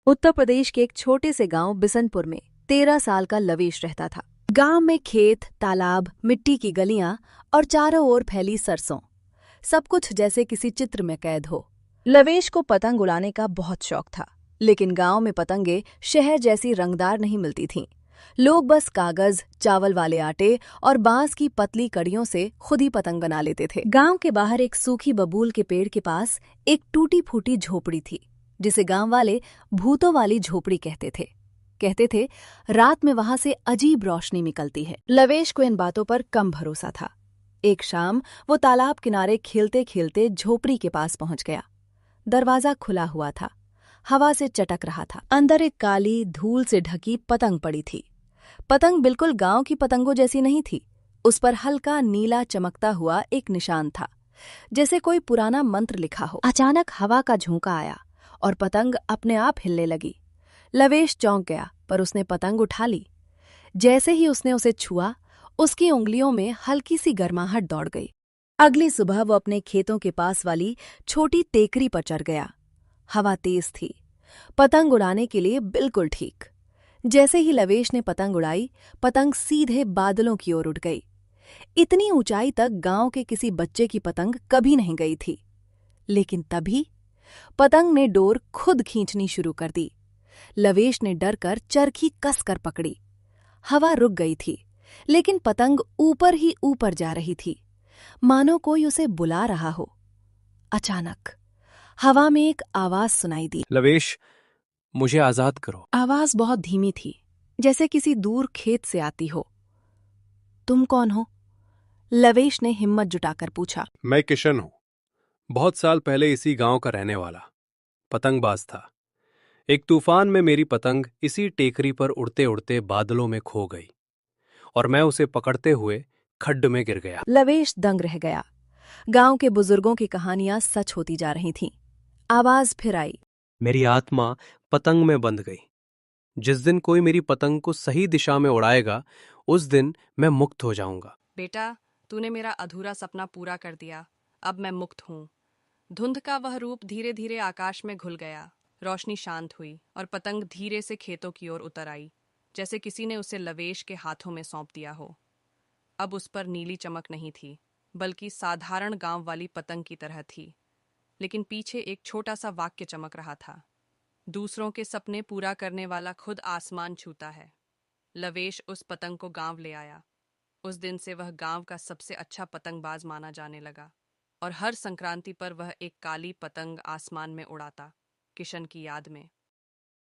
उत्तर प्रदेश के एक छोटे से गांव बिसनपुर में 13 साल का लवेश रहता था। गांव में खेत, तालाब, मिट्टी की गलियां और चारों ओर फैली सरसों, सब कुछ जैसे किसी चित्र में कैद हो। लवेश को पतंग उड़ाने का बहुत शौक था, लेकिन गांव में पतंगे शहर जैसी रंगदार नहीं मिलती थीं। लोग बस कागज, चावल वाले आटे और बांस की पतली कड़ियों से खुद ही पतंग बना लेते थे। गांव के बाहर एक सूखी बबूल के पेड़ के पास एक टूटी फूटी झोपड़ी थी, जिसे गांव वाले भूतों वाली झोपड़ी कहते थे रात में वहां से अजीब रोशनी निकलती है। लवेश को इन बातों पर कम भरोसा था। एक शाम वो तालाब किनारे खेलते खेलते झोपड़ी के पास पहुंच गया। दरवाजा खुला हुआ था, हवा से चटक रहा था। अंदर एक काली, धूल से ढकी पतंग पड़ी थी। पतंग बिल्कुल गांव की पतंगों जैसी नहीं थी। उस पर हल्का नीला चमकता हुआ एक निशान था, जैसे कोई पुराना मंत्र लिखा हो। अचानक हवा का झोंका आया और पतंग अपने आप हिलने लगी। लवेश चौंक गया, पर उसने पतंग उठा ली। जैसे ही उसने उसे छुआ, उसकी उंगलियों में हल्की सी गर्माहट दौड़ गई। अगली सुबह वो अपने खेतों के पास वाली छोटी टेकरी पर चढ़ गया। हवा तेज थी, पतंग उड़ाने के लिए बिल्कुल ठीक। जैसे ही लवेश ने पतंग उड़ाई, पतंग सीधे बादलों की ओर उड़ गई। इतनी ऊंचाई तक गांव के किसी बच्चे की पतंग कभी नहीं गई थी। लेकिन तभी पतंग ने डोर खुद खींचनी शुरू कर दी। लवेश ने डर कर चरखी कसकर पकड़ी। हवा रुक गई थी, लेकिन पतंग ऊपर ही ऊपर जा रही थी, मानो कोई उसे बुला रहा हो। अचानक हवा में एक आवाज सुनाई दी। लवेश, मुझे आजाद करो। आवाज बहुत धीमी थी, जैसे किसी दूर खेत से आती हो। तुम कौन हो? लवेश ने हिम्मत जुटाकर पूछा। मैं किशन हूं, बहुत साल पहले इसी गांव का रहने वाला पतंगबाज था। एक तूफान में मेरी पतंग इसी टेकरी पर उड़ते उड़ते बादलों में खो गई और मैं उसे पकड़ते हुए खड्ड में गिर गया। लवेश दंग रह गया। गांव के बुजुर्गों की कहानियां सच होती जा रही थीं। आवाज फिर आई। मेरी आत्मा पतंग में बंध गई। जिस दिन कोई मेरी पतंग को सही दिशा में उड़ाएगा, उस दिन मैं मुक्त हो जाऊंगा। बेटा, तूने मेरा अधूरा सपना पूरा कर दिया। अब मैं मुक्त हूँ। धुंध का वह रूप धीरे धीरे आकाश में घुल गया। रोशनी शांत हुई और पतंग धीरे से खेतों की ओर उतर आई, जैसे किसी ने उसे लवेश के हाथों में सौंप दिया हो। अब उस पर नीली चमक नहीं थी, बल्कि साधारण गांव वाली पतंग की तरह थी। लेकिन पीछे एक छोटा सा वाक्य चमक रहा था। दूसरों के सपने पूरा करने वाला खुद आसमान छूता है। लवेश उस पतंग को गांव ले आया। उस दिन से वह गांव का सबसे अच्छा पतंगबाज माना जाने लगा और हर संक्रांति पर वह एक काली पतंग आसमान में उड़ाता, किशन की याद में।